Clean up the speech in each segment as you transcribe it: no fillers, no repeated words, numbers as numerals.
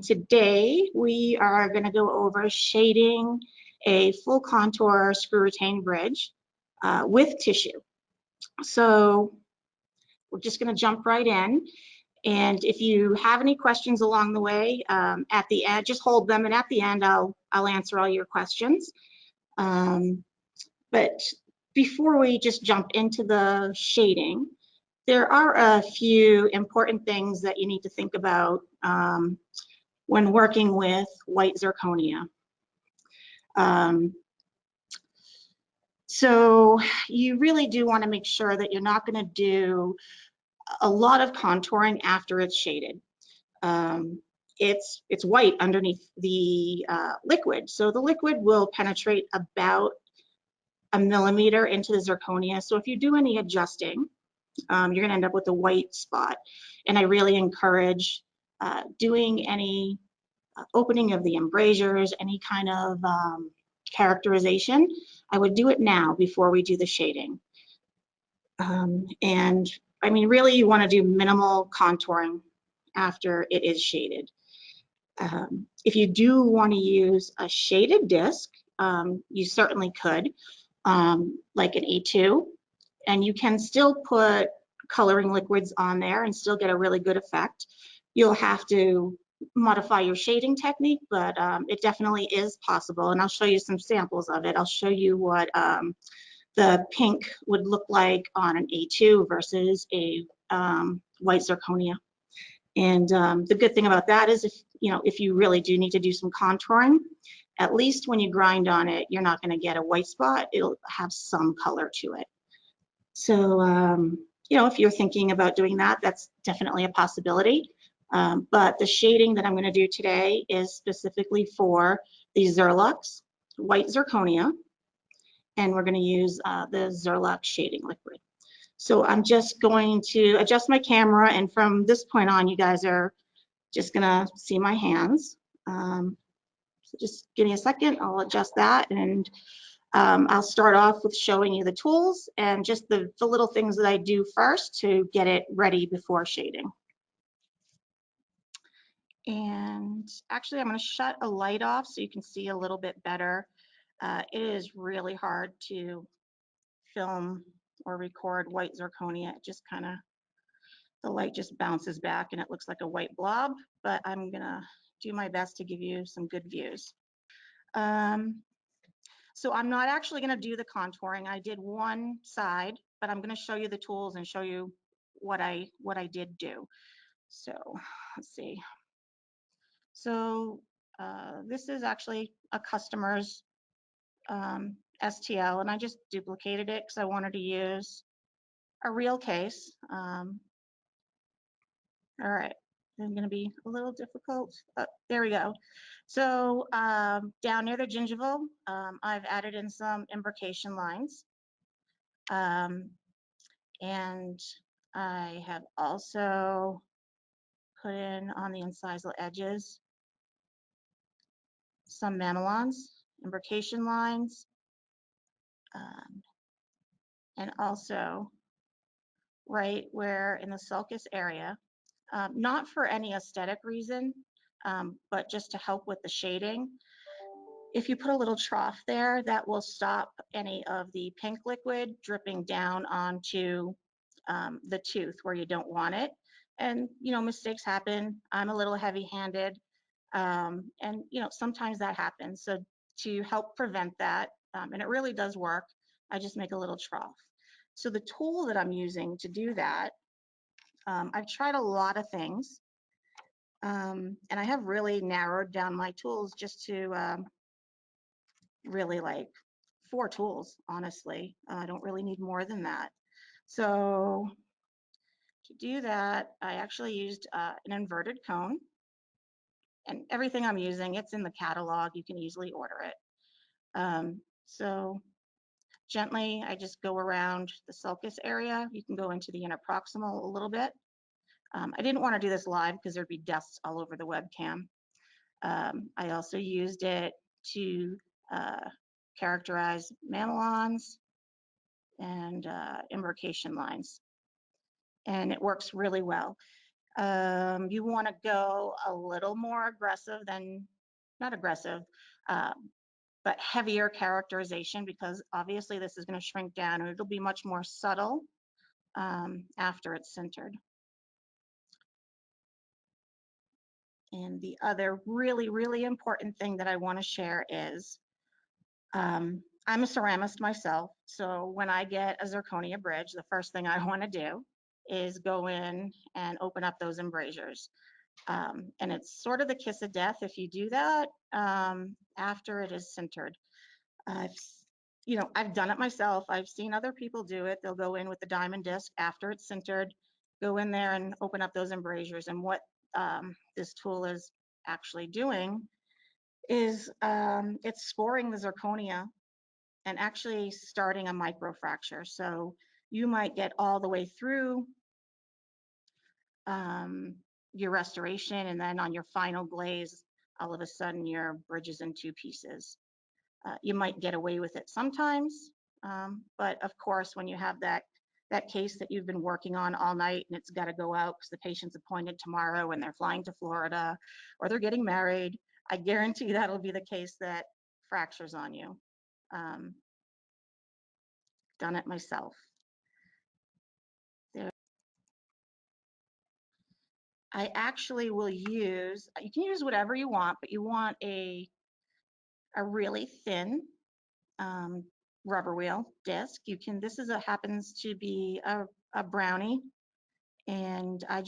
Today we are going to go over shading a full contour screw retained bridge with tissue. So we're just going to jump right in. And if you have any questions along the way, at the end, just hold them, and at the end I'll answer all your questions. But before we just jump into the shading, there are a few important things that you need to think about when working with white zirconia. So you really do want to make sure that you're not going to do a lot of contouring after it's shaded. It's white underneath the liquid, so the liquid will penetrate about 1 millimeter into the zirconia. So if you do any adjusting, you're going to end up with a white spot. And I really encourage doing any opening of the embrasures, any kind of characterization. I would do it now before we do the shading. And I mean, really, you want to do minimal contouring after it is shaded. If you do want to use a shaded disc, you certainly could, like an A2, and you can still put coloring liquids on there and still get a really good effect. You'll have to modify your shading technique, but it definitely is possible, and I'll show you some samples of it. I'll show you what the pink would look like on an A2 versus a white zirconia. And the good thing about that is if you really do need to do some contouring, at least when you grind on it, you're not going to get a white spot. It'll have some color to it. So, if you're thinking about doing that, that's definitely a possibility. But the shading that I'm going to do today is specifically for the Zirlux white zirconia, and we're going to use the Zirlux shading liquid. So I'm just going to adjust my camera, and from this point on, you guys are just going to see my hands. So just give me a second, I'll adjust that, and I'll start off with showing you the tools and just the little things that I do first to get it ready before shading. And actually, I'm going to shut a light off so you can see a little bit better. It is really hard to film or record white zirconia. It just kind of, the light just bounces back and it looks like a white blob, but I'm going to do my best to give you some good views. So I'm not actually going to do the contouring. I did one side, but I'm going to show you the tools and show you what I did do. So let's see. So this is actually a customer's STL, and I just duplicated it because I wanted to use a real case. All right, I'm going to be a little difficult. There we go. So down near the gingiva, I've added in some imbrication lines. And I have also put in on the incisal edges some mamelons, imbrication lines, and also right where in the sulcus area, not for any aesthetic reason, but just to help with the shading. If you put a little trough there, that will stop any of the pink liquid dripping down onto the tooth where you don't want it. And mistakes happen. I'm a little heavy-handed, and sometimes that happens. So to help prevent that, and it really does work, I just make a little trough. So the tool that I'm using to do that, I've tried a lot of things, and I have really narrowed down my tools just to really like 4 tools, honestly. I don't really need more than that. So to do that, I actually used an inverted cone, and everything I'm using, it's in the catalog. You can easily order it. So gently, I just go around the sulcus area. You can go into the interproximal a little bit. I didn't want to do this live because there'd be dust all over the webcam. I also used it to characterize mamelons and imbrication lines, and it works really well. You want to go a little more aggressive than, not aggressive, but heavier characterization, because obviously this is going to shrink down and it'll be much more subtle after it's sintered. And the other really, really important thing that I want to share is I'm a ceramist myself. So when I get a zirconia bridge, the first thing I want to do is go in and open up those embrasures. And it's sort of the kiss of death if you do that after it is sintered. I've done it myself. I've seen other people do it. They'll go in with the diamond disc after it's sintered, go in there and open up those embrasures. And what this tool is actually doing is it's scoring the zirconia and actually starting a microfracture. So you might get all the way through your restoration, and then on your final glaze, all of a sudden your bridge is in two pieces. You might get away with it sometimes, but of course, when you have that case that you've been working on all night and it's got to go out because the patient's appointed tomorrow and they're flying to Florida or they're getting married, I guarantee that'll be the case that fractures on you. Done it myself. I actually will use, you can use whatever you want, but you want a really thin rubber wheel disc. You can, this is happens to be a brownie, and I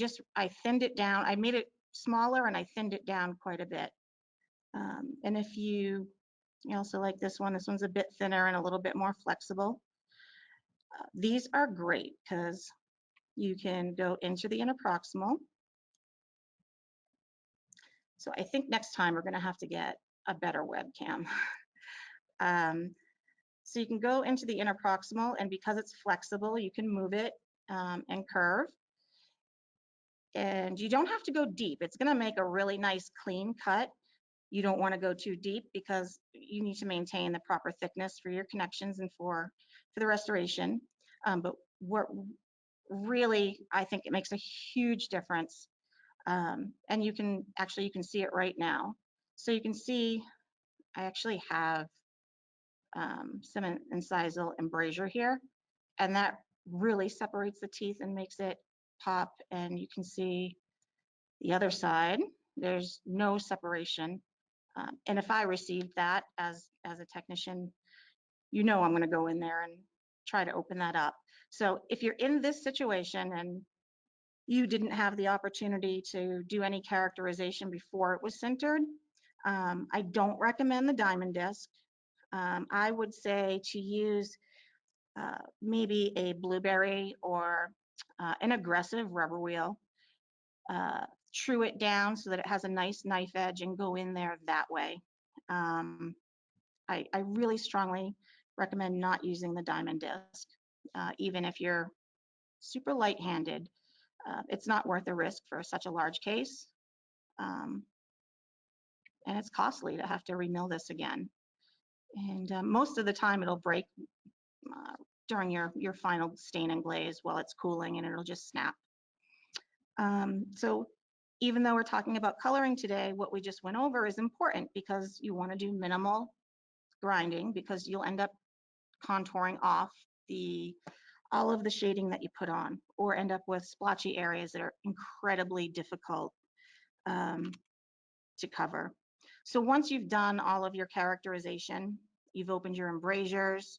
thinned it down. I made it smaller and I thinned it down quite a bit. And if you also like this one's a bit thinner and a little bit more flexible. These are great because you can go into the interproximal. So I think next time we're going to have to get a better webcam. So you can go into the interproximal, and because it's flexible, you can move it and curve. And you don't have to go deep. It's going to make a really nice clean cut. You don't want to go too deep because you need to maintain the proper thickness for your connections and for the restoration. But what really, I think it makes a huge difference. And you can see it right now. So you can see I actually have some incisal embrasure here, and that really separates the teeth and makes it pop. And you can see the other side, there's no separation. And if I received that as a technician, I'm going to go in there and try to open that up. So if you're in this situation and you didn't have the opportunity to do any characterization before it was sintered, I don't recommend the diamond disc. I would say to use maybe a blueberry or an aggressive rubber wheel. True it down so that it has a nice knife edge and go in there that way. I really strongly recommend not using the diamond disc, even if you're super light-handed. It's not worth the risk for such a large case. And it's costly to have to remill this again. And most of the time it'll break during your final stain and glaze while it's cooling, and it'll just snap. So even though we're talking about coloring today, what we just went over is important because you want to do minimal grinding because you'll end up contouring off all of the shading that you put on, or end up with splotchy areas that are incredibly difficult to cover. So once you've done all of your characterization, you've opened your embrasures.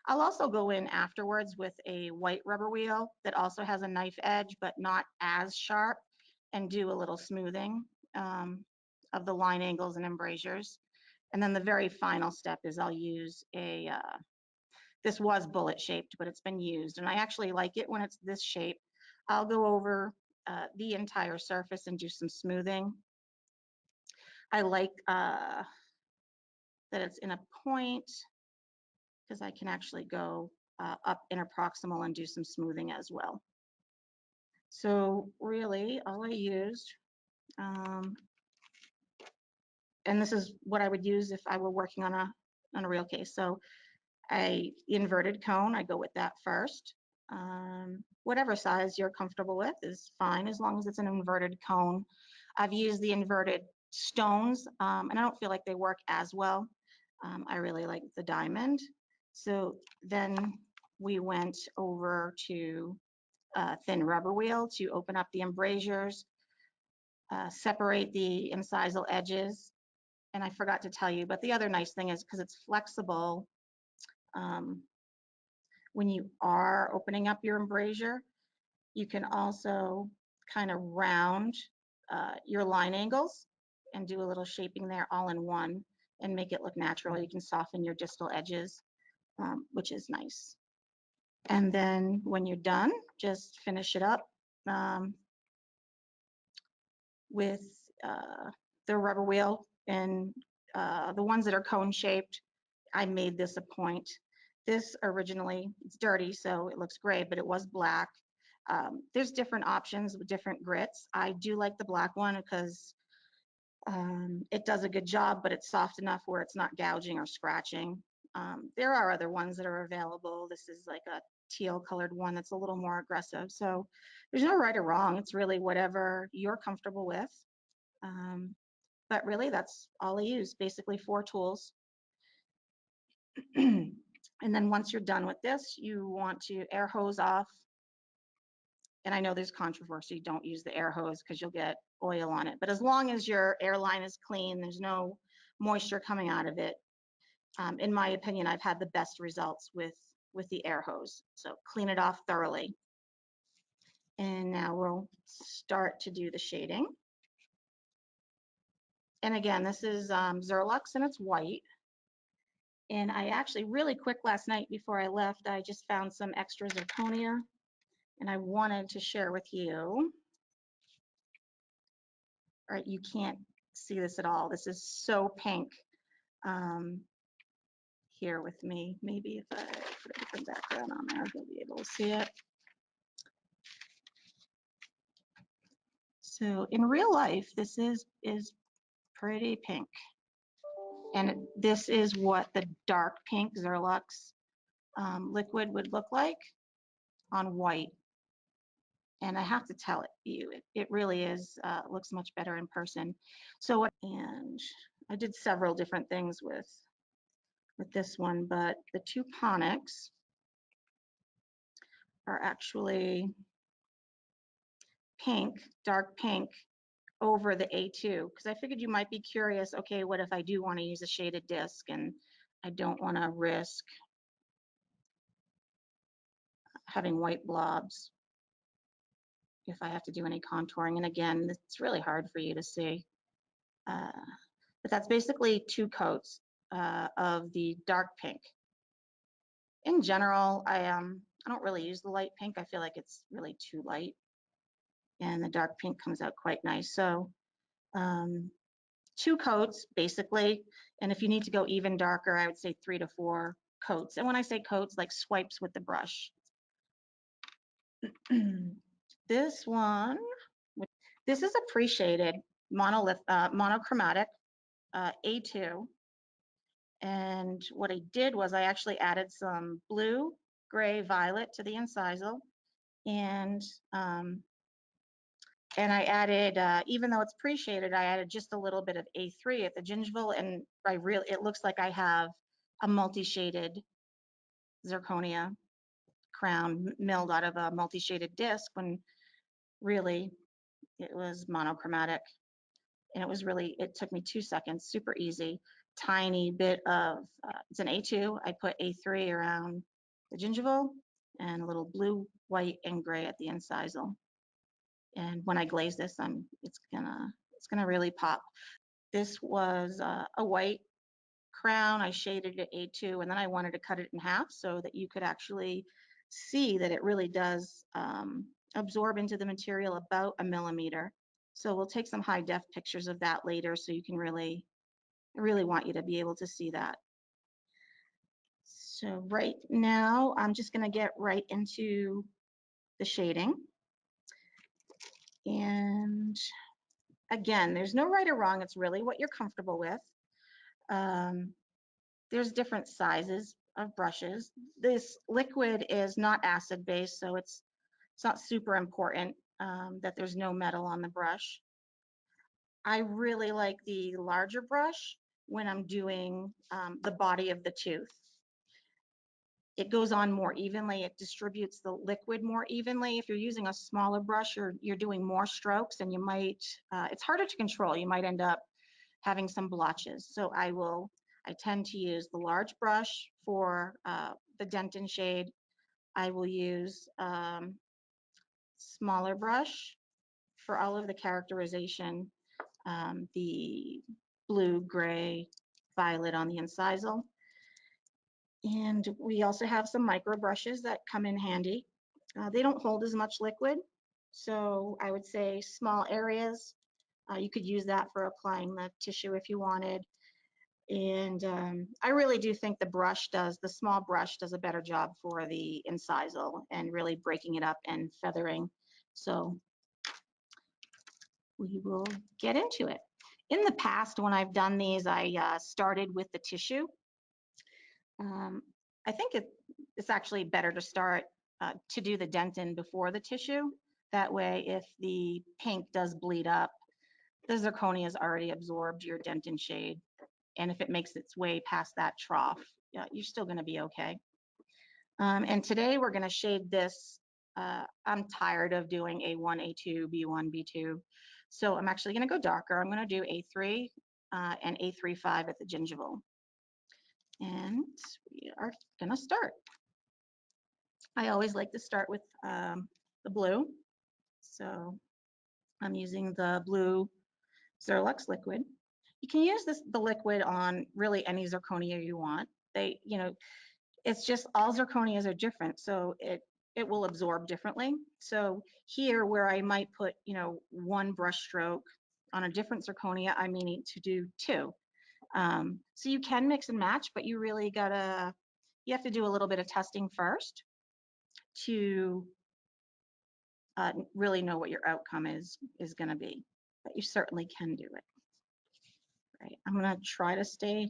I'll also go in afterwards with a white rubber wheel that also has a knife edge, but not as sharp, and do a little smoothing of the line angles and embrasures. And then the very final step is I'll use this was bullet shaped, but it's been used, and I actually like it when it's this shape. I'll go over the entire surface and do some smoothing. I like that it's in a point because I can actually go up interproximal and do some smoothing as well. So really all I used, and this is what I would use if I were working on a real case. So inverted cone, I go with that first. whatever size you're comfortable with is fine, as long as it's an inverted cone. I've used the inverted stones, and I don't feel like they work as well. I really like the diamond. So then we went over to a thin rubber wheel to open up the embrasures, separate the incisal edges. And I forgot to tell you, but the other nice thing is because it's flexible, when you are opening up your embrasure, you can also kind of round your line angles and do a little shaping there all in one and make it look natural. You can soften your distal edges, which is nice. And then when you're done, just finish it up with the rubber wheel. And the ones that are cone shaped, I made this a point. This originally, it's dirty, so it looks gray, but it was black. There's different options with different grits. I do like the black one because it does a good job, but it's soft enough where it's not gouging or scratching. There are other ones that are available. This is like a teal colored one that's a little more aggressive. So there's no right or wrong. It's really whatever you're comfortable with. But really, that's all I use, basically 4 tools. And then once you're done with this, you want to air hose off. And I know there's controversy, don't use the air hose because you'll get oil on it. But as long as your airline is clean, there's no moisture coming out of it. In my opinion, I've had the best results with the air hose. So clean it off thoroughly. And now we'll start to do the shading. And again, this is Zirlux and it's white. And I actually, really quick last night before I left, I just found some extra zirconia and I wanted to share with you. All right, you can't see this at all. This is so pink. Here with me, maybe if I put a different background on there, you'll be able to see it. So in real life, this is pretty pink. And this is what the dark pink Zirlux liquid would look like on white. And I have to tell it really is, looks much better in person. So, and I did several different things with this one, but the 2 Ponics are actually pink, dark pink, over the A2, because I figured you might be curious, okay, what if I do want to use a shaded disc and I don't want to risk having white blobs if I have to do any contouring. And again, it's really hard for you to see. But that's basically 2 coats of the dark pink. In general, I don't really use the light pink. I feel like it's really too light. And the dark pink comes out quite nice. So 2 coats, basically. And if you need to go even darker, I would say 3 to 4 coats. And when I say coats, like swipes with the brush. This one, this is a pre-shaded monochromatic A2. And what I did was I actually added some blue, gray, violet to the incisal. And I added, even though it's pre-shaded, I added just a little bit of A3 at the gingival, and it looks like I have a multi-shaded zirconia crown milled out of a multi-shaded disc, when really it was monochromatic. And it took me 2 seconds, super easy. Tiny bit of, it's an A2, I put A3 around the gingival, and a little blue, white, and gray at the incisal. And when I glaze this, it's gonna really pop. This was a white crown. I shaded it A2, and then I wanted to cut it in half so that you could actually see that it really does absorb into the material about 1 millimeter. So we'll take some high def pictures of that later, so you can I really want you to be able to see that. So right now, I'm just gonna get right into the shading. And again, there's no right or wrong. It's really what you're comfortable with. There's different sizes of brushes. This liquid is not acid based, so it's It's not super important that there's no metal on the brush. I really like the larger brush when I'm doing the body of the tooth. It goes on more evenly. It distributes the liquid more evenly. If you're using a smaller brush, you're doing more strokes, and you might, it's harder to control. You might end up having some blotches. So I tend to use the large brush for the Dentin shade. I will use smaller brush for all of the characterization, the blue, gray, violet on the incisal. And we also have some micro brushes that come in handy. They don't hold as much liquid, so I would say small areas. You could use that for applying the tissue if you wanted. And I really do think the small brush does a better job for the incisal and really breaking it up and feathering. So we will get into it. In the past, when I've done these, I started with the tissue. I think it's actually better to start to do the dentin before the tissue. That way, if the pink does bleed up, the zirconia has already absorbed your dentin shade. And if it makes its way past that trough, you're still going to be okay. And today we're going to shade this. I'm tired of doing A1, A2, B1, B2. So I'm actually going to go darker. I'm going to do A3 and A3/5 at the gingival. And we are going to start. I always like to start with the blue. So I'm using the blue Zirlux liquid. You can use the liquid on really any zirconia you want. It's just all zirconias are different, so it will absorb differently. So here, where I might put one brush stroke on a different zirconia, I may need to do two. So you can mix and match, but you have to do a little bit of testing first to really know what your outcome is going to be. But you certainly can do it. Right. I'm going to try to stay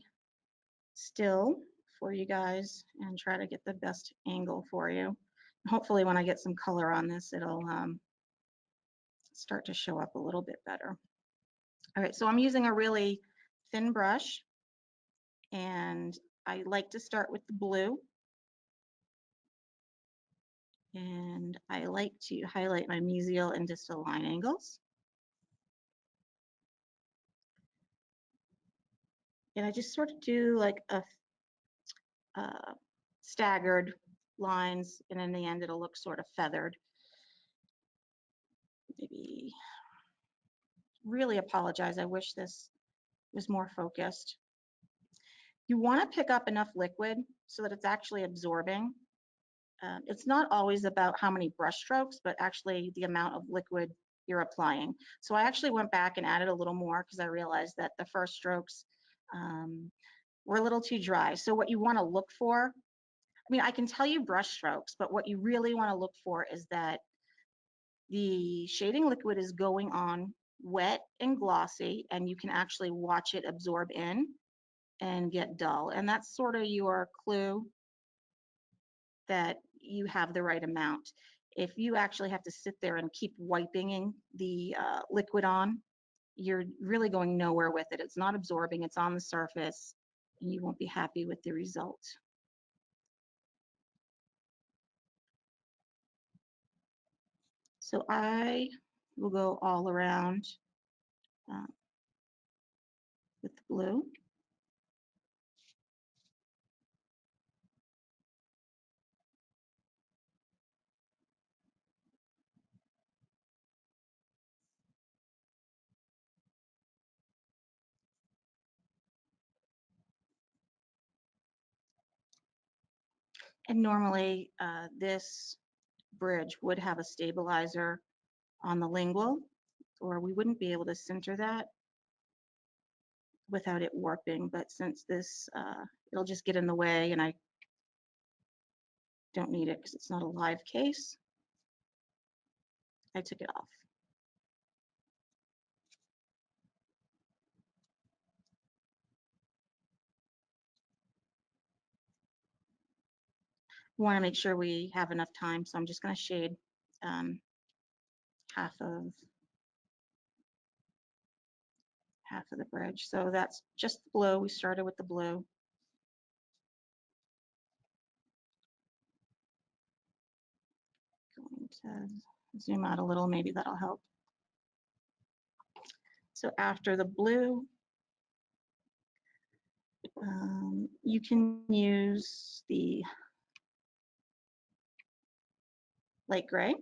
still for you guys and try to get the best angle for you. Hopefully when I get some color on this, it'll start to show up a little bit better. All right, so I'm using a really thin brush, and I like to start with the blue. And I like to highlight my mesial and distal line angles. And I just sort of do like a staggered lines, and in the end it'll look sort of feathered. Maybe really apologize. I wish this was more focused. You want to pick up enough liquid so that it's actually absorbing. It's not always about how many brush strokes, but actually the amount of liquid you're applying. So I actually went back and added a little more because I realized that the first strokes were a little too dry. So what you want to look for, I mean, I can tell you brush strokes, but what you really want to look for is that the shading liquid is going on wet and glossy, and you can actually watch it absorb in and get dull. And that's sort of your clue that you have the right amount. If you actually have to sit there and keep wiping the liquid on, you're really going nowhere with it. It's not absorbing, it's on the surface, and you won't be happy with the result. So I will go all around with the blue. And normally this bridge would have a stabilizer on the lingual, or we wouldn't be able to sinter that without it warping. But since this, it'll just get in the way, and I don't need it because it's not a live case, I took it off. We want to make sure we have enough time, so I'm just going to shade half of the bridge. So that's just the blue. We started with the blue. Going to zoom out a little, maybe that'll help. So after the blue, you can use the light gray.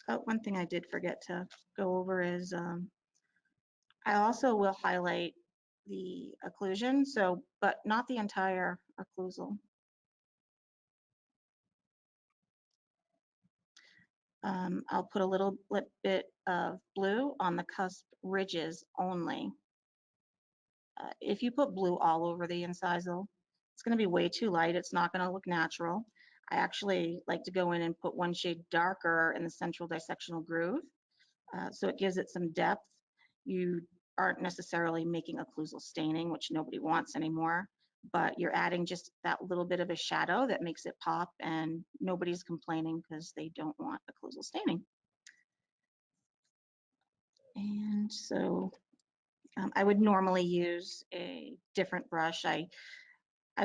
Oh, one thing I did forget to go over is I also will highlight the occlusion, so but not the entire occlusal. I'll put a little bit of blue on the cusp ridges only. If you put blue all over the incisal, it's going to be way too light. It's not going to look natural. I actually like to go in and put one shade darker in the central dissectional groove, so it gives it some depth. You aren't necessarily making occlusal staining, which nobody wants anymore, but you're adding just that little bit of a shadow that makes it pop, and nobody's complaining because they don't want occlusal staining. And so I would normally use a different brush. I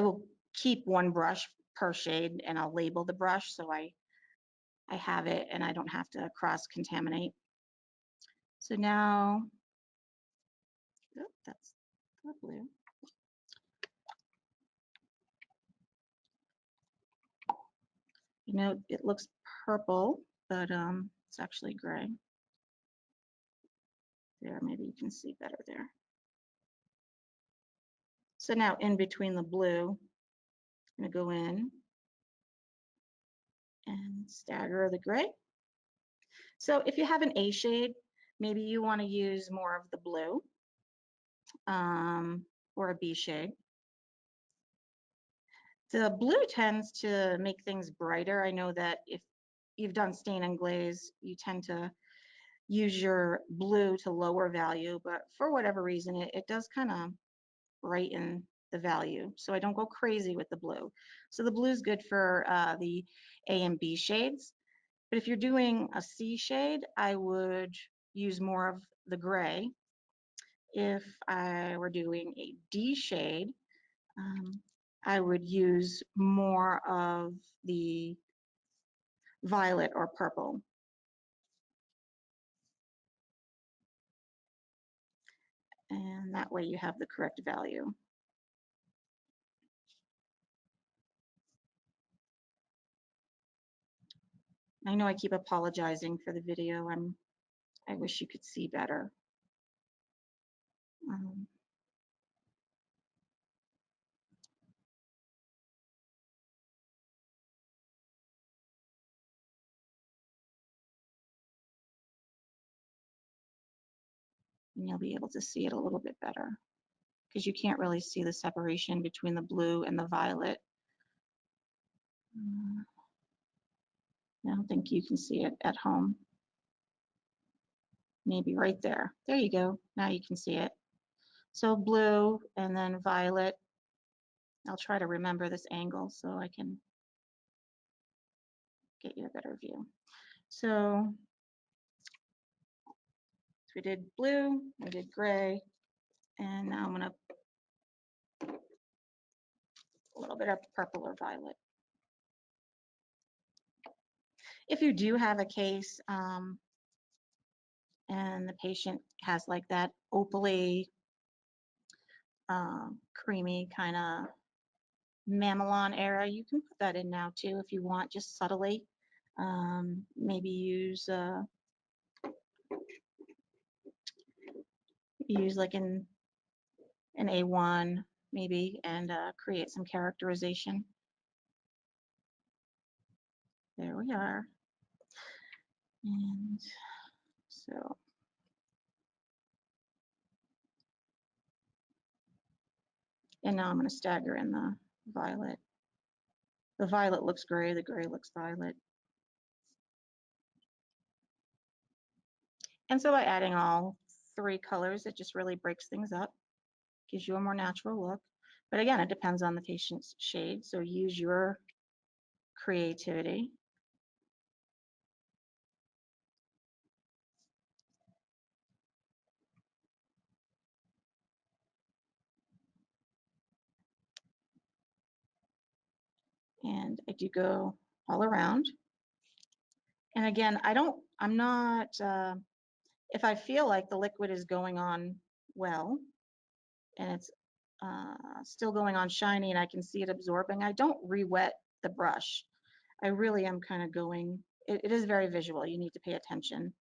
will keep one brush per shade, and I'll label the brush so I have it and I don't have to cross-contaminate. So now, oh, that's the blue. You know, it looks purple, but it's actually gray. There, maybe you can see better there. So now in between the blue, I'm going to go in and stagger the gray. So if you have an A shade, maybe you want to use more of the blue or a B shade. The blue tends to make things brighter. I know that if you've done stain and glaze, you tend to use your blue to lower value, but for whatever reason, it does kind of brighten the value. So I don't go crazy with the blue. So the blue is good for the A and B shades. But if you're doing a C shade, I would use more of the gray. If I were doing a D shade, I would use more of the violet or purple. And that way you have the correct value. I know I keep apologizing for the video. I wish you could see better. And you'll be able to see it a little bit better because you can't really see the separation between the blue and the violet. I don't think you can see it at home. Maybe right there. There you go. Now you can see it. So blue and then violet. I'll try to remember this angle so I can get you a better view. So we did blue, we did gray, and now I'm going to a little bit of purple or violet. If you do have a case and the patient has like that opaly, creamy kind of mamelon area, you can put that in now too if you want, just subtly. Maybe use like an A1 maybe, and create some characterization. There we are. And so and now I'm going to stagger in the violet. The violet looks gray, the gray looks violet. And so by adding all three colors, it just really breaks things up, gives you a more natural look. But again, it depends on the patient's shade, so use your creativity. And I do go all around. And again, I'm not, if I feel like the liquid is going on well, and it's still going on shiny and I can see it absorbing, I don't re-wet the brush. I really am kind of going, it is very visual, you need to pay attention.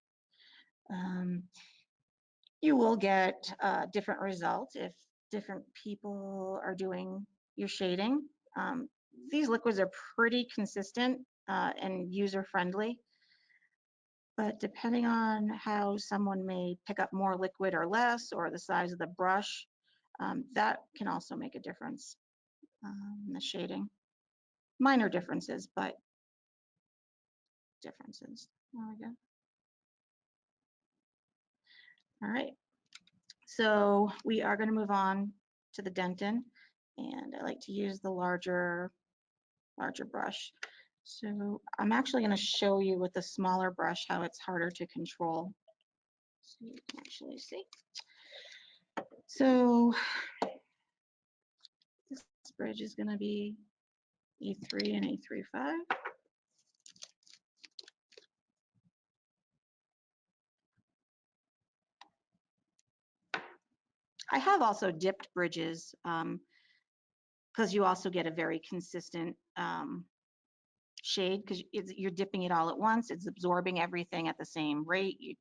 You will get different results if different people are doing your shading. These liquids are pretty consistent and user-friendly, but depending on how someone may pick up more liquid or less, or the size of the brush, that can also make a difference in the shading. Minor differences, but differences. There we go. All right, so we are going to move on to the Dentin, and I like to use the larger brush. So I'm actually going to show you with the smaller brush how it's harder to control. So you can actually see. So this bridge is going to be E3 and A3/5. I have also dipped bridges because you also get a very consistent shade because you're dipping it all at once. It's absorbing everything at the same rate.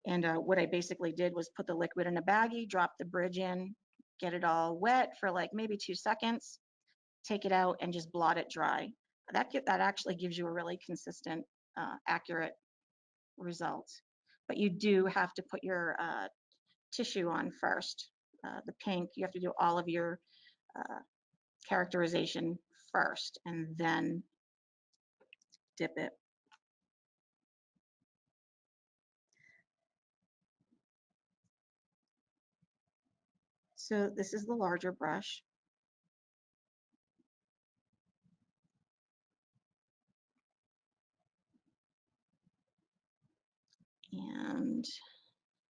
What I basically did was put the liquid in a baggie, drop the bridge in, get it all wet for like maybe 2 seconds, take it out and just blot it dry. That actually gives you a really consistent, accurate result. But you do have to put your tissue on first. The pink, you have to do all of your characterization first and then dip it. So this is the larger brush. And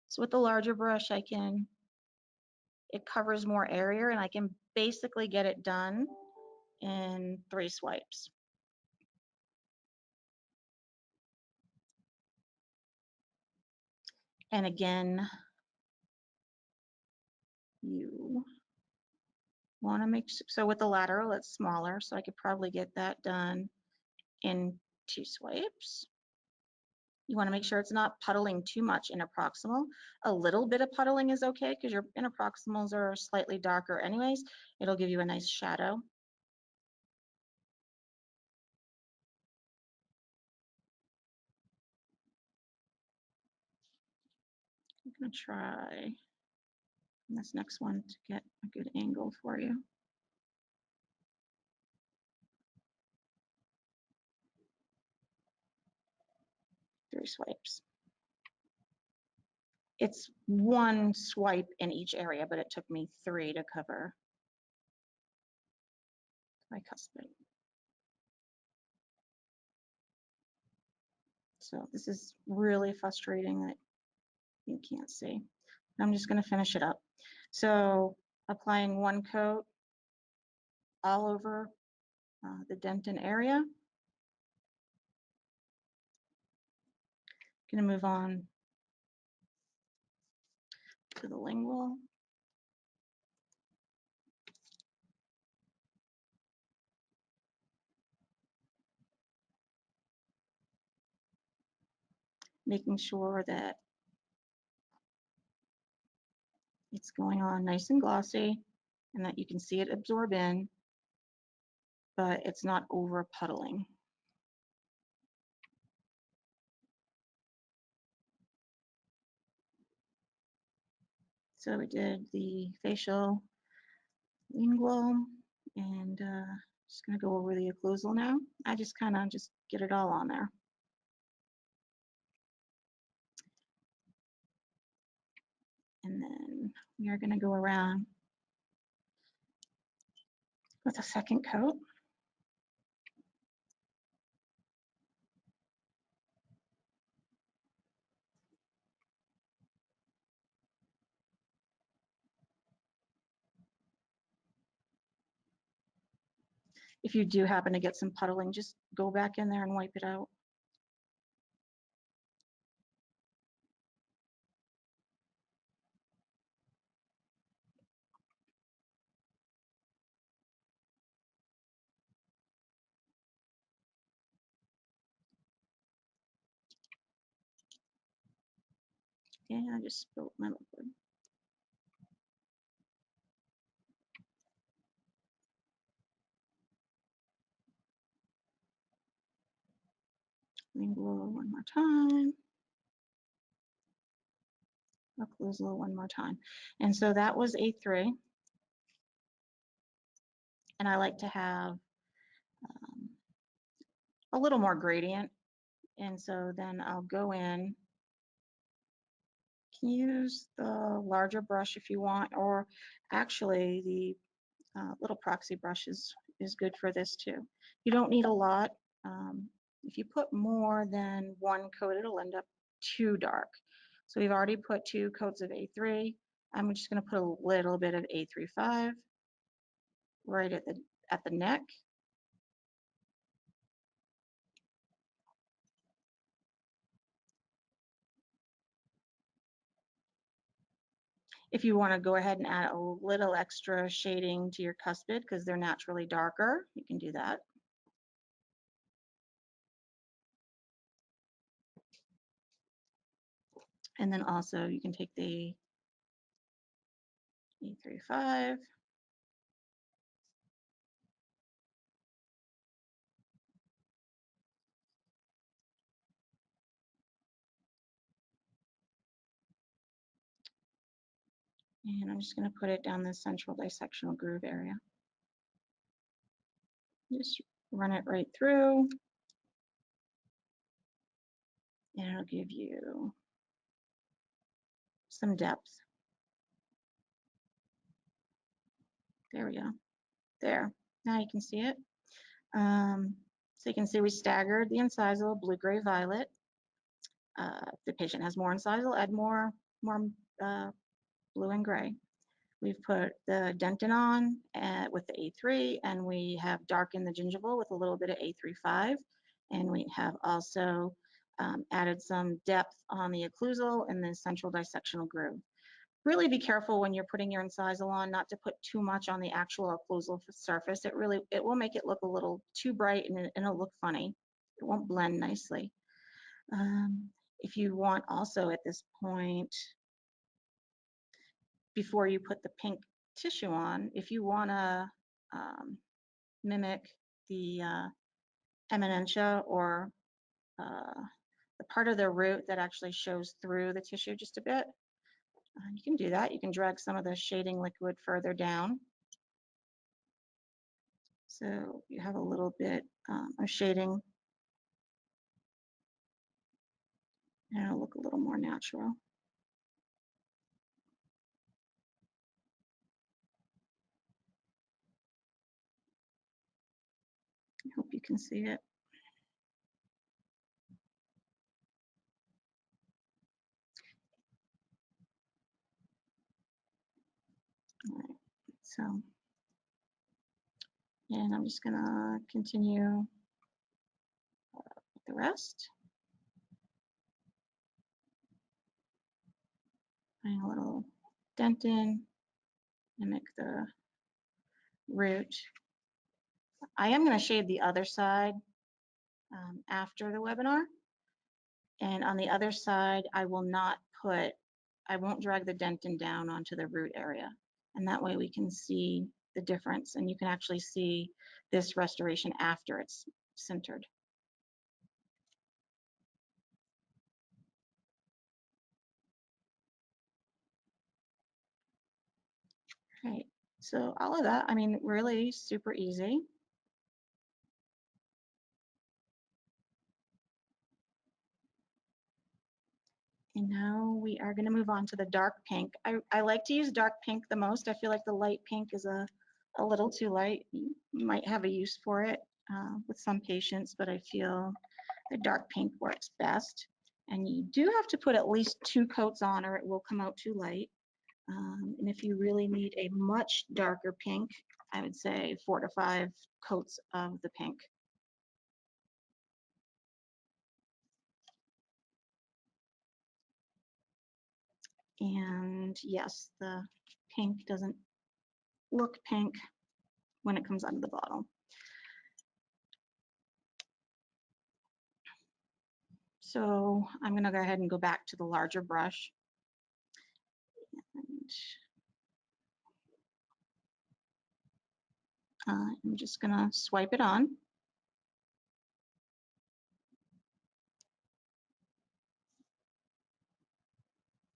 so with the larger brush, it covers more area and I can basically get it done in 3 swipes. And again, you want to make, so with the lateral, it's smaller, so I could probably get that done in 2 swipes. You want to make sure it's not puddling too much in proximal. A little bit of puddling is okay because your interproximals are slightly darker anyways. It'll give you a nice shadow. I'm going to try this next one to get a good angle for you. Three swipes. It's 1 swipe in each area, but it took me 3 to cover my cuspid. So this is really frustrating that you can't see. I'm just going to finish it up. So applying 1 coat all over the Dentin area. Going to move on to the lingual. Making sure that it's going on nice and glossy and that you can see it absorb in, but it's not over puddling. So we did the facial, lingual, and just going to go over the occlusal now. I just kind of just get it all on there. And then we are going to go around with a second coat. If you do happen to get some puddling, just go back in there and wipe it out. And I just spilled my liquid. Glue one more time. Glue one more time. And so that was A3. And I like to have a little more gradient. And so then I'll go in. You can use the larger brush if you want, or actually the little proxy brush is good for this too. You don't need a lot. If you put more than one coat, it'll end up too dark. So we've already put 2 coats of A3. I'm just going to put a little bit of A35 right at the neck. If you want to go ahead and add a little extra shading to your cuspid because they're naturally darker, you can do that. And then also you can take the A35 and I'm just going to put it down the central dissectional groove area. Just run it right through and it'll give you some depth. There we go. There. Now you can see it. So you can see we staggered the incisal blue, gray, violet. If the patient has more incisal, add more blue and gray. We've put the dentin on with the A3, and we have darkened the gingival with a little bit of A35, and we have also added some depth on the occlusal and the central dissectional groove. Really be careful when you're putting your incisal on not to put too much on the actual occlusal surface. It will make it look a little too bright and it'll look funny. It won't blend nicely. If you want also at this point, before you put the pink tissue on, if you want to mimic the eminentia or the part of the root that actually shows through the tissue just a bit, you can do that. You can drag some of the shading liquid further down. So you have a little bit of shading and it'll look a little more natural. I hope you can see it. All right, so, and I'm just gonna continue with the rest. Putting a little dentin, mimic the root. I am going to shade the other side after the webinar. And on the other side, I won't drag the dentin down onto the root area. And that way we can see the difference. And you can actually see this restoration after it's sintered. Right. So all of that, I mean, really super easy. And now we are going to move on to the dark pink. I like to use dark pink the most. I feel like the light pink is a a little too light. You might have a use for it with some patients, but I feel the dark pink works best. And you do have to put at least 2 coats on or it will come out too light. And if you really need a much darker pink, I would say 4 to 5 coats of the pink. And yes, the pink doesn't look pink when it comes out of the bottle. So I'm going to go ahead and go back to the larger brush. And I'm just going to swipe it on.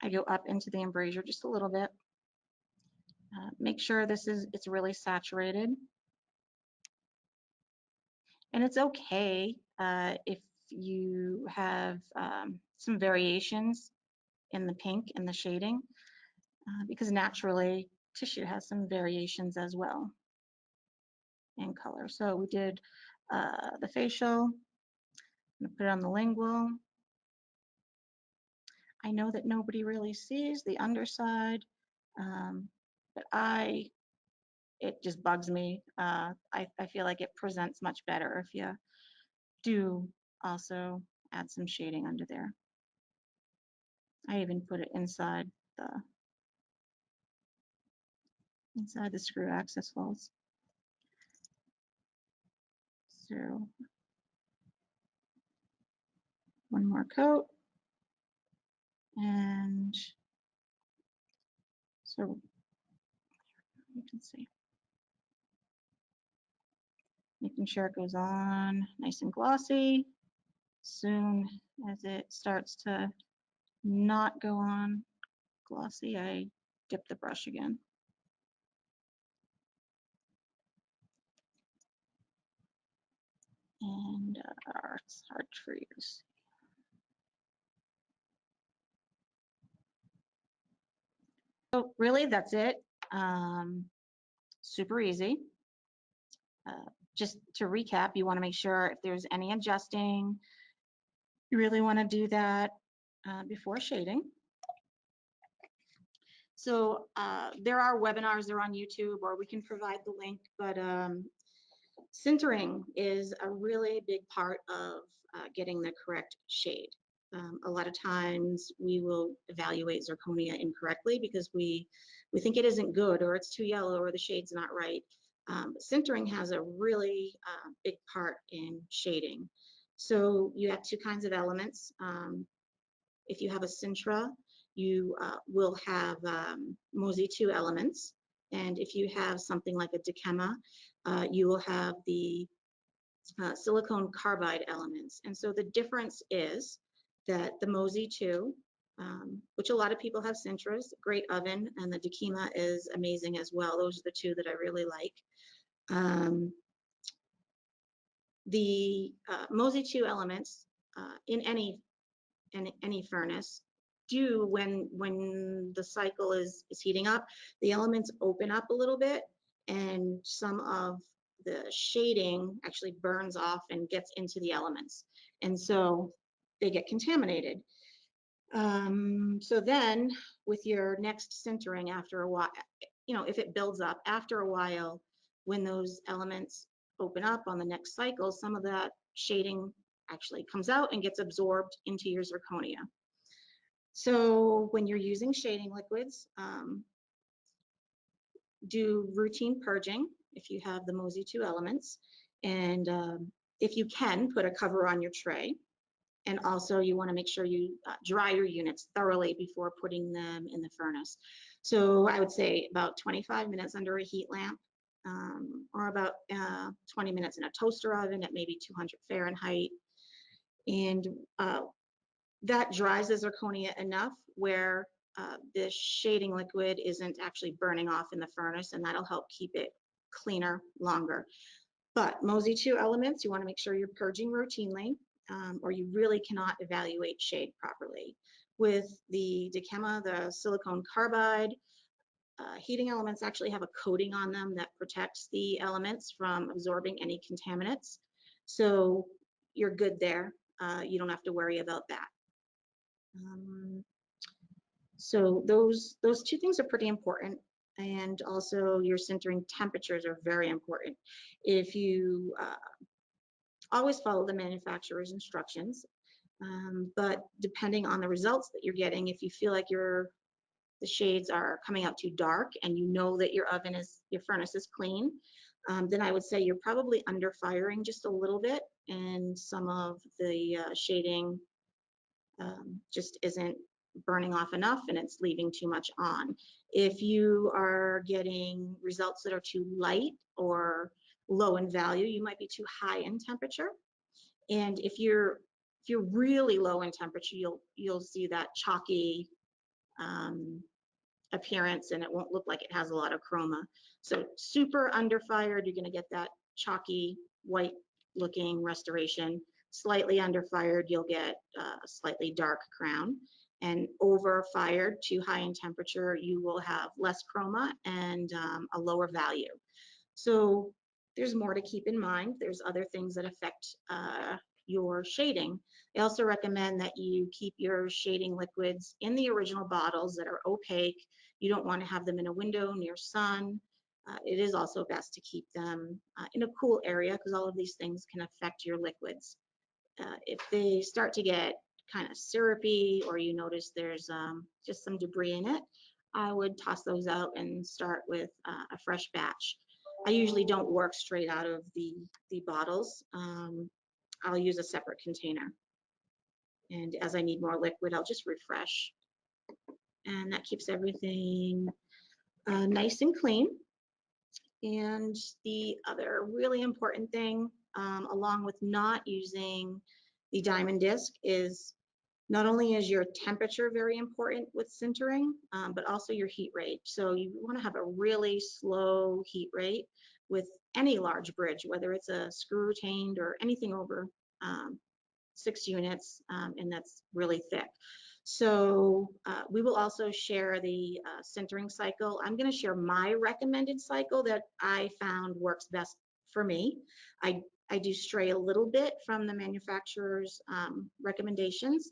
I go up into the embrasure just a little bit. Make sure it's really saturated. And it's okay if you have some variations in the pink and the shading, because naturally tissue has some variations as well in color. So we did the facial. I'm gonna put it on the lingual. I know that nobody really sees the underside, but it just bugs me. I feel like it presents much better if you do also add some shading under there. I even put it inside the screw access holes. So one more coat, and so you can see, making sure it goes on nice and glossy. Soon as it starts to not go on glossy, I dip the brush again. And it's hard for you to see. So really, that's it. Super easy. Just to recap, you want to make sure if there's any adjusting, you really want to do that before shading. So there are webinars, they're on YouTube, or we can provide the link, but sintering is a really big part of getting the correct shade. A lot of times we will evaluate zirconia incorrectly because we think it isn't good, or it's too yellow, or the shade's not right. But sintering has a really big part in shading. So you have 2 kinds of elements. If you have a sintra, you will have MOSI 2 elements. And if you have something like a dikema, you will have the silicone carbide elements. And so the difference is that the MOSI 2, which a lot of people have sintras, great oven, and the dikema is amazing as well. Those are the 2 that I really like. The MOSI 2 elements in any furnace do, when the cycle is heating up, the elements open up a little bit, and some of the shading actually burns off and gets into the elements, and so they get contaminated. So then with your next sintering, after a while, if it builds up after a while, when those elements open up on the next cycle, some of that shading actually comes out and gets absorbed into your zirconia. So when you're using shading liquids, do routine purging if you have the MOSI 2 elements, and if you can, put a cover on your tray. And also you want to make sure you dry your units thoroughly before putting them in the furnace. So I would say about 25 minutes under a heat lamp, or about 20 minutes in a toaster oven at maybe 200 Fahrenheit. And that dries the zirconia enough where the shading liquid isn't actually burning off in the furnace, and that'll help keep it cleaner longer. But MOSI 2 elements, you want to make sure you're purging routinely, or you really cannot evaluate shade properly. With the dikema, the silicone carbide, Heating elements actually have a coating on them that protects the elements from absorbing any contaminants. So you're good there. You don't have to worry about that. So those two things are pretty important. And also your sintering temperatures are very important. If you always follow the manufacturer's instructions, but depending on the results that you're getting, if you feel like the shades are coming out too dark and you know that your furnace is clean, then I would say you're probably under firing just a little bit, and some of the shading just isn't burning off enough and it's leaving too much on. If you are getting results that are too light or low in value, you might be too high in temperature. And if you're really low in temperature, you'll see that chalky appearance, and it won't look like it has a lot of chroma. So super underfired, you're going to get that chalky white looking restoration. Slightly underfired, you'll get a slightly dark crown. And overfired, too high in temperature, you will have less chroma and a lower value. So there's more to keep in mind. There's other things that affect your shading. I also recommend that you keep your shading liquids in the original bottles that are opaque. You don't want to have them in a window near sun. It is also best to keep them in a cool area, because all of these things can affect your liquids. If they start to get kind of syrupy, or you notice there's just some debris in it, I would toss those out and start with a fresh batch. I usually don't work straight out of the bottles. I'll use a separate container. And as I need more liquid, I'll just refresh. And that keeps everything nice and clean. And the other really important thing, along with not using the diamond disc, is not only is your temperature very important with sintering, but also your heat rate. So you want to have a really slow heat rate with any large bridge, whether it's a screw retained or anything over 6 units, and that's really thick. So we will also share the sintering cycle. I'm going to share my recommended cycle that I found works best for me. I do stray a little bit from the manufacturer's recommendations,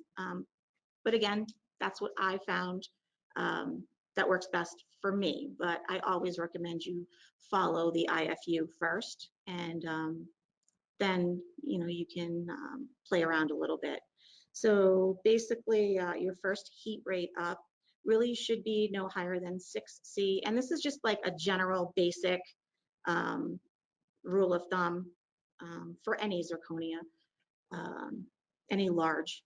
but again, that's what I found that works best for me. But I always recommend you follow the IFU first, and then you can play around a little bit. So basically, your first heat rate up really should be no higher than 6C, and this is just like a general basic rule of thumb for any zirconia, any large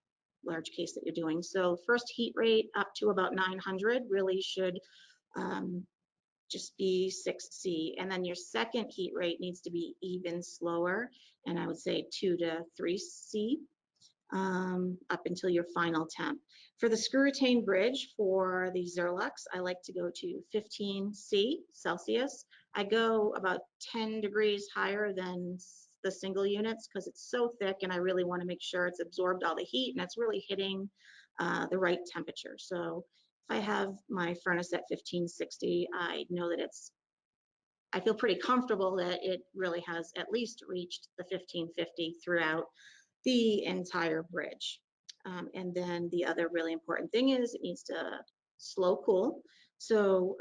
case that you're doing. So first heat rate up to about 900 really should just be 6C, and then your second heat rate needs to be even slower, and I would say 2 to 3C up until your final temp. For the screw retained bridge for the Zirlux, I like to go to 15C Celsius. I go about 10 degrees higher than the single units because it's so thick, and I really want to make sure it's absorbed all the heat and it's really hitting the right temperature. So if I have my furnace at 1560, I know that I feel pretty comfortable that it really has at least reached the 1550 throughout the entire bridge. And then the other really important thing is it needs to slow cool. So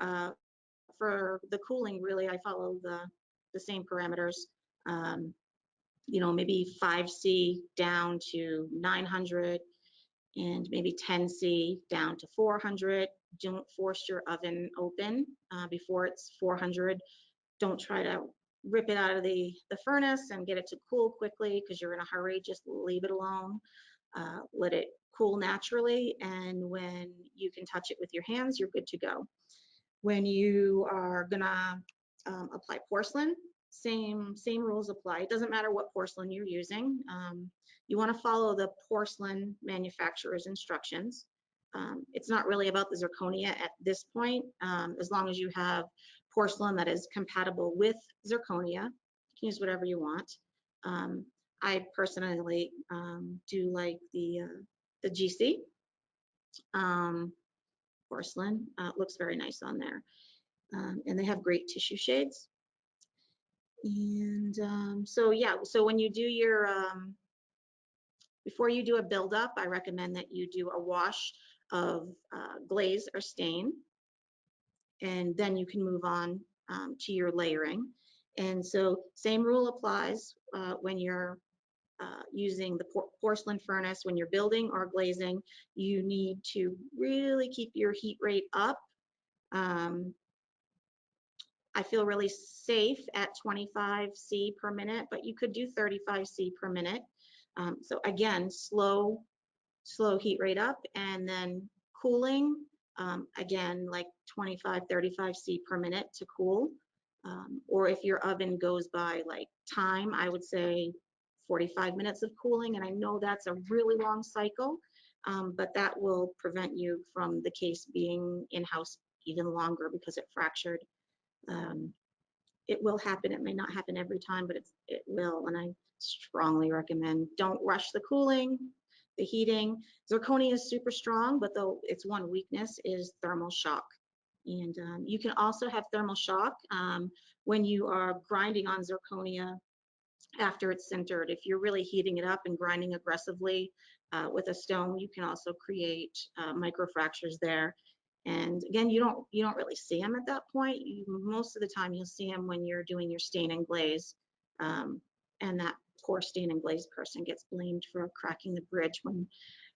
for the cooling, really, I follow the same parameters. Maybe 5C down to 900, and maybe 10C down to 400. Don't force your oven open before it's 400. Don't try to rip it out of the furnace and get it to cool quickly because you're in a hurry. Just leave it alone. Let it cool naturally, and when you can touch it with your hands, you're good to go. When you are gonna apply porcelain, same rules apply. It doesn't matter what porcelain you're using. You want to follow the porcelain manufacturer's instructions. It's not really about the zirconia at this point. As long as you have porcelain that is compatible with zirconia, you can use whatever you want. I personally do like the GC porcelain. It looks very nice on there. and they have great tissue shades. And so yeah, so when you do your, before you do a buildup, I recommend that you do a wash of glaze or stain, and then you can move on to your layering. And so same rule applies when you're using the porcelain furnace. When you're building or glazing, you need to really keep your heat rate up. I feel really safe at 25 C per minute, but you could do 35 C per minute. So again, slow heat rate up, and then cooling, again, like 25, 35 C per minute to cool. Or if your oven goes by like time, I would say 45 minutes of cooling. And I know that's a really long cycle, but that will prevent you from the case being in-house even longer because it fractured. It will happen. It may not happen every time, but it will. And I strongly recommend don't rush the cooling, the heating. Zirconia is super strong, but though its one weakness is thermal shock. And you can also have thermal shock when you are grinding on zirconia after it's sintered. If you're really heating it up and grinding aggressively with a stone, you can also create microfractures there. And again, you don't really see them at that point. Most of the time you'll see them when you're doing your stain and glaze, and that poor stain and glaze person gets blamed for cracking the bridge when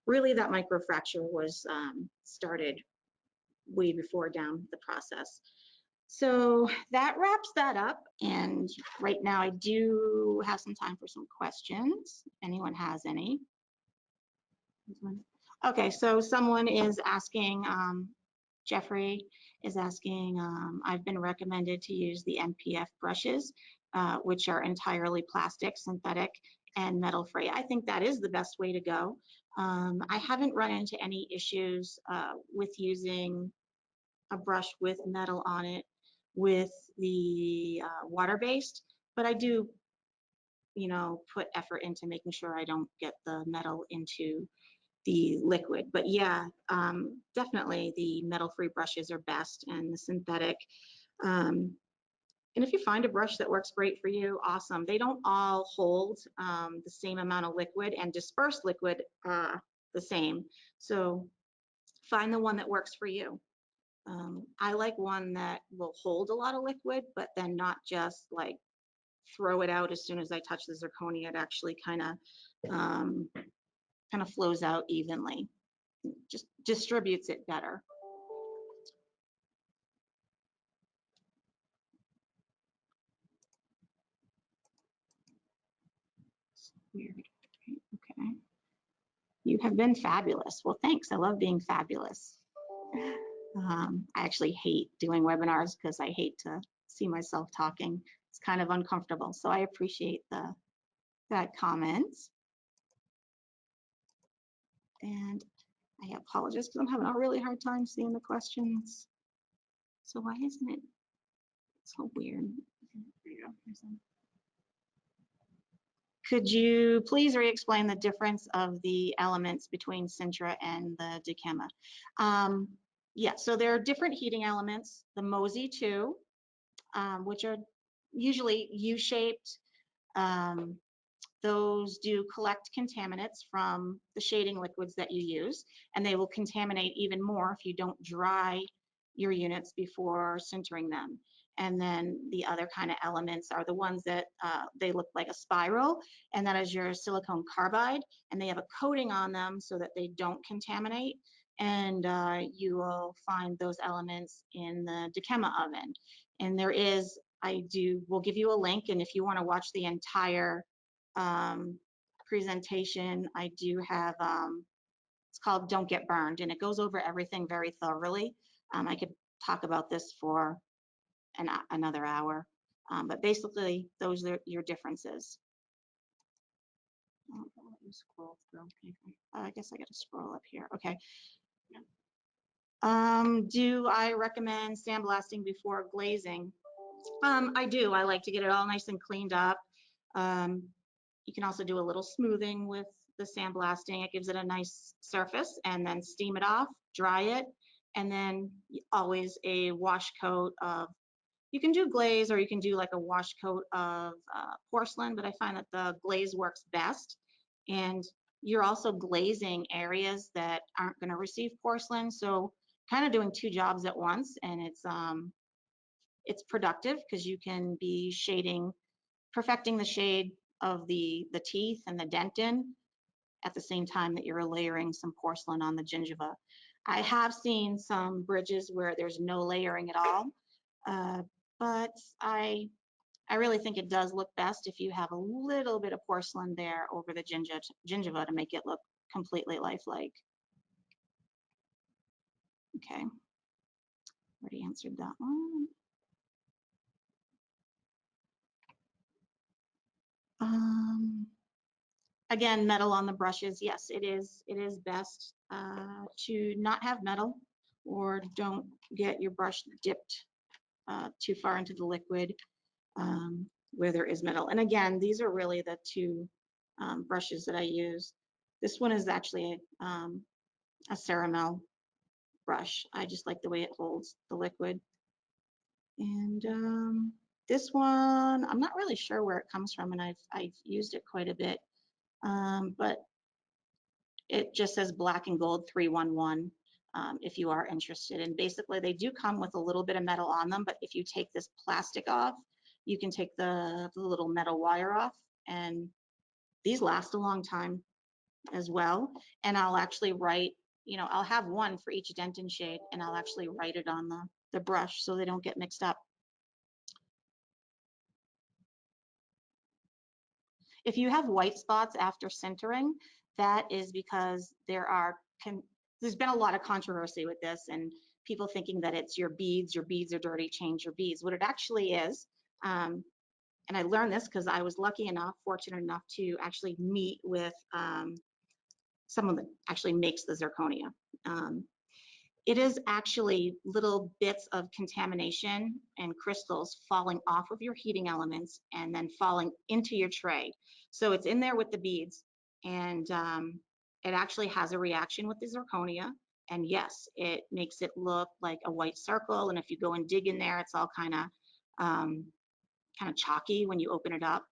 really that microfracture was started way before down the process. So that wraps that up, and right now I do have some time for some questions, if anyone has any. Okay, so someone is asking, Jeffrey is asking, I've been recommended to use the Mpf brushes, which are entirely plastic, synthetic, and metal-free. I think that is the best way to go. I haven't run into any issues with using a brush with metal on it with the water-based, but I do, put effort into making sure I don't get the metal into the liquid. But yeah, definitely the metal-free brushes are best, and the synthetic. And if you find a brush that works great for you, awesome. They don't all hold the same amount of liquid and disperse liquid the same. So find the one that works for you. I like one that will hold a lot of liquid, but then not just like throw it out as soon as I touch the zirconia. It actually kind of flows out evenly. Just distributes it better. Weird. Okay. You have been fabulous. Well, thanks. I love being fabulous. I actually hate doing webinars because I hate to see myself talking. It's kind of uncomfortable. So I appreciate that comment. And I apologize because I'm having a really hard time seeing the questions. So why isn't it so weird? There you go. Could you please re-explain the difference of the elements between Sintra and the Dicema? Yeah, so there are different heating elements. The Mosey 2, which are usually U-shaped. Those do collect contaminants from the shading liquids that you use, and they will contaminate even more if you don't dry your units before sintering them. And then the other kind of elements are the ones that they look like a spiral, and that is your silicone carbide, and they have a coating on them so that they don't contaminate. And you will find those elements in the Dicema oven. And there is, we'll give you a link, and if you want to watch the entire presentation, I do have, it's called Don't Get Burned, and it goes over everything very thoroughly. I could talk about this for another hour, but basically those are your differences. Oh, let me scroll through. I guess I got to scroll up here. Okay. Do I recommend sandblasting before glazing? I do. I like to get it all nice and cleaned up. You can also do a little smoothing with the sandblasting. It gives it a nice surface, and then steam it off, dry it, and then always a wash coat of, you can do glaze or you can do like a wash coat of porcelain, but I find that the glaze works best. And you're also glazing areas that aren't going to receive porcelain, so kind of doing two jobs at once, and it's productive because you can be shading, perfecting the shade of the teeth and the dentin at the same time that you're layering some porcelain on the gingiva. I have seen some bridges where there's no layering at all, but I really think it does look best if you have a little bit of porcelain there over the gingiva to make it look completely lifelike. Okay, already answered that one. Again, metal on the brushes, yes, it is best to not have metal, or don't get your brush dipped too far into the liquid where there is metal. And again, these are really the two brushes that I use. This one is actually a caramel brush. I just like the way it holds the liquid. And this one, I'm not really sure where it comes from, and I've used it quite a bit, but it just says black and gold 311 if you are interested. And basically they do come with a little bit of metal on them, but if you take this plastic off, you can take the little metal wire off, and these last a long time as well. And I'll actually write, you know, I'll have one for each dentin shade, and I'll actually write it on the brush so they don't get mixed up. If you have white spots after sintering, that is because there's been a lot of controversy with this, and people thinking that it's your beads are dirty, change your beads. What it actually is, and I learned this because I was fortunate enough to actually meet with someone that actually makes the zirconia. It is actually little bits of contamination and crystals falling off of your heating elements and then falling into your tray. So it's in there with the beads, and it actually has a reaction with the zirconia. And yes, it makes it look like a white circle. And if you go and dig in there, it's all kind of chalky when you open it up.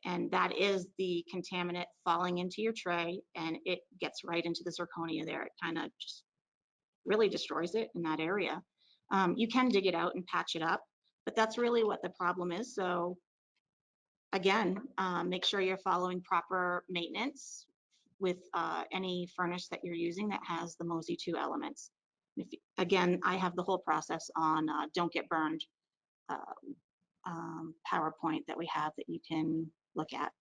And that is the contaminant falling into your tray, and it gets right into the zirconia there. It kind of just really destroys it in that area. You can dig it out and patch it up, but that's really what the problem is. So again, make sure you're following proper maintenance with any furnace that you're using that has the MOSI 2 elements. Again, I have the whole process on Don't Get Burned PowerPoint that we have that you can look at.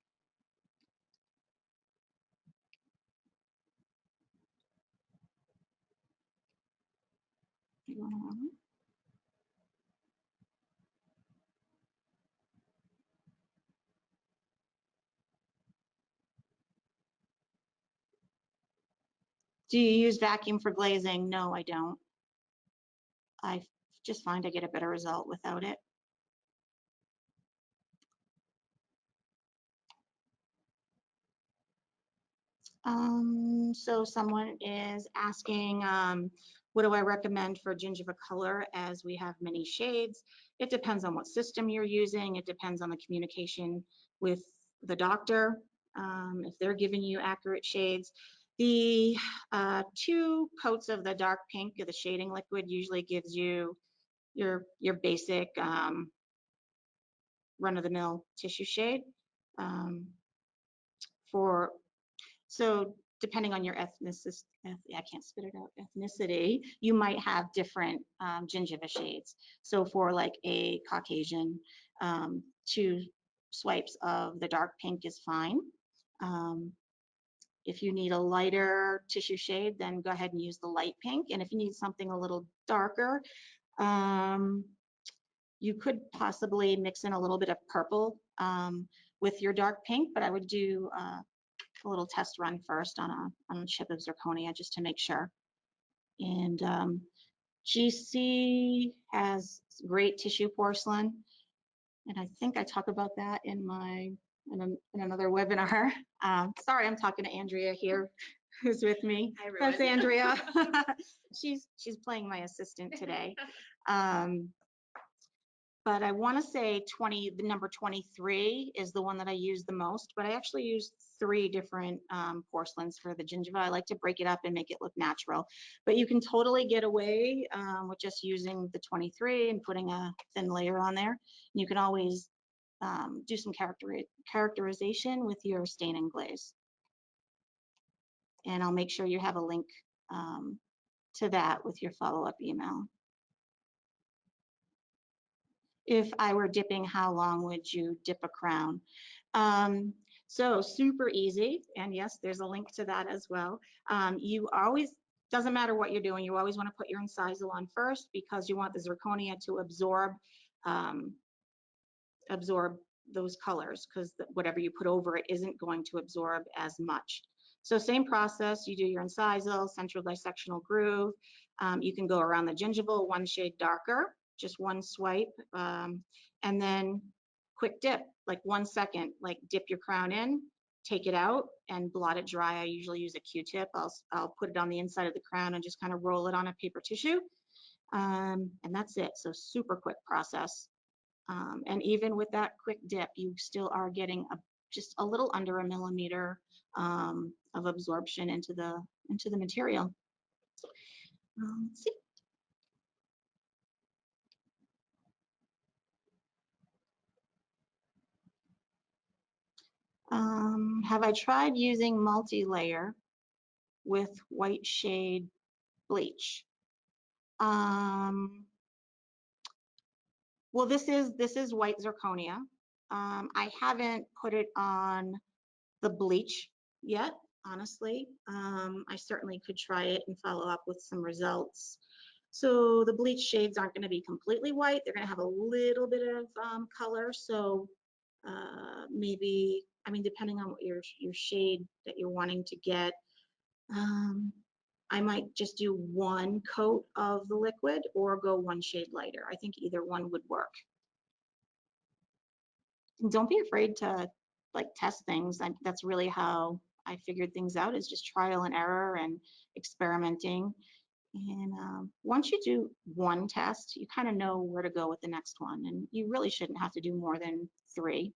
Do you use vacuum for glazing? No, I don't. I just find I get a better result without it. So someone is asking, what do I recommend for gingiva color, as we have many shades? It depends on what system you're using. It depends on the communication with the doctor, if they're giving you accurate shades. The 2 coats of the dark pink, the shading liquid, usually gives you your basic run-of-the-mill tissue shade. So depending on your ethnicity, I can't spit it out, ethnicity, you might have different gingiva shades. So for like a Caucasian, 2 swipes of the dark pink is fine. If you need a lighter tissue shade, then go ahead and use the light pink. And if you need something a little darker, you could possibly mix in a little bit of purple with your dark pink, but I would do a little test run first on a chip of zirconia just to make sure. And GC has great tissue porcelain, and I think I talk about that in another webinar. Sorry, I'm talking to Andrea here. who's with me. Hi, everyone. That's Andrea. she's playing my assistant today. But I want to say the number 23 is the one that I use the most, but I actually use 3 different porcelains for the gingiva. I like to break it up and make it look natural. But you can totally get away with just using the 23 and putting a thin layer on there. And you can always do some characterization with your stain and glaze. And I'll make sure you have a link to that with your follow-up email. If I were dipping, how long would you dip a crown? So super easy, and yes, there's a link to that as well. You always, doesn't matter what you're doing, you always want to put your incisal on first because you want the zirconia to absorb those colors, because whatever you put over it isn't going to absorb as much. So same process, you do your incisal, central dissectional groove. You can go around the gingival 1 shade darker, just 1 swipe, and then quick dip, like 1 second, like dip your crown in, take it out and blot it dry. I usually use a Q-tip. I'll put it on the inside of the crown and just kind of roll it on a paper tissue. And that's it. So super quick process. And even with that quick dip, you still are getting just a little under 1 millimeter of absorption into the material. Let's see. Have I tried using multi-layer with white shade bleach? Well, this is white zirconia. I haven't put it on the bleach yet, honestly. I certainly could try it and follow up with some results. So the bleach shades aren't going to be completely white. They're going to have a little bit of color. So maybe, I mean, depending on what your shade that you're wanting to get, I might just do 1 coat of the liquid or go 1 shade lighter. I think either one would work. And don't be afraid to like test things. That's really how I figured things out, is just trial and error and experimenting. And once you do 1 test, you kind of know where to go with the next one. And you really shouldn't have to do more than 3.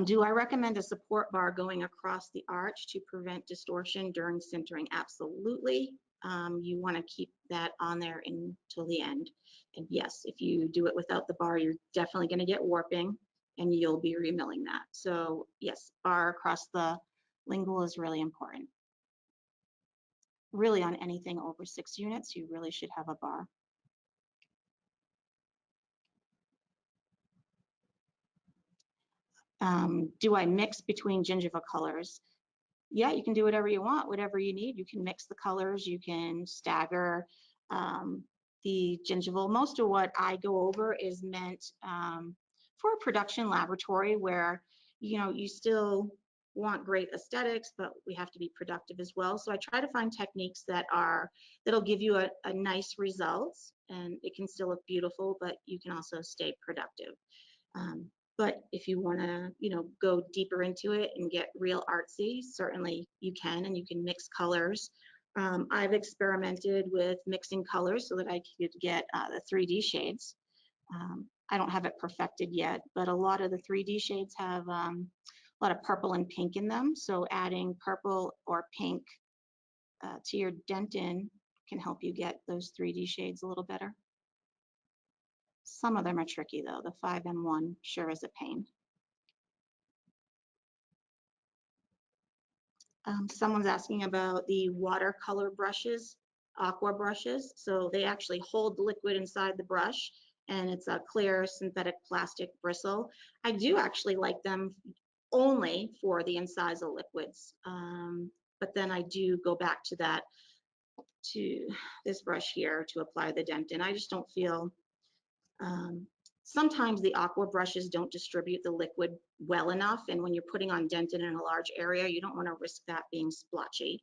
Do I recommend a support bar going across the arch to prevent distortion during sintering? Absolutely. You want to keep that on there until the end. And yes, if you do it without the bar, you're definitely going to get warping and you'll be remilling that. So yes, bar across the lingual is really important. Really on anything over 6 units, you really should have a bar. Do I mix between gingiva colors? Yeah, you can do whatever you want, whatever you need. You can mix the colors, you can stagger the gingival. Most of what I go over is meant for a production laboratory where, you know, you still want great aesthetics, but we have to be productive as well. So I try to find techniques that'll give you a nice result, and it can still look beautiful, but you can also stay productive. But if you want to, you know, go deeper into it and get real artsy, certainly you can, and you can mix colors. I've experimented with mixing colors so that I could get the 3D shades. I don't have it perfected yet, but a lot of the 3D shades have a lot of purple and pink in them. So adding purple or pink to your Dentin can help you get those 3D shades a little better. Some of them are tricky though. The 5M1 sure is a pain. Someone's asking about the watercolor brushes, aqua brushes. So they actually hold the liquid inside the brush, and it's a clear synthetic plastic bristle. I do actually like them only for the incisal liquids, but then I do go back to this brush here to apply the Dentin. I just don't feel, sometimes the aqua brushes don't distribute the liquid well enough, and when you're putting on Dentin in a large area, you don't want to risk that being splotchy.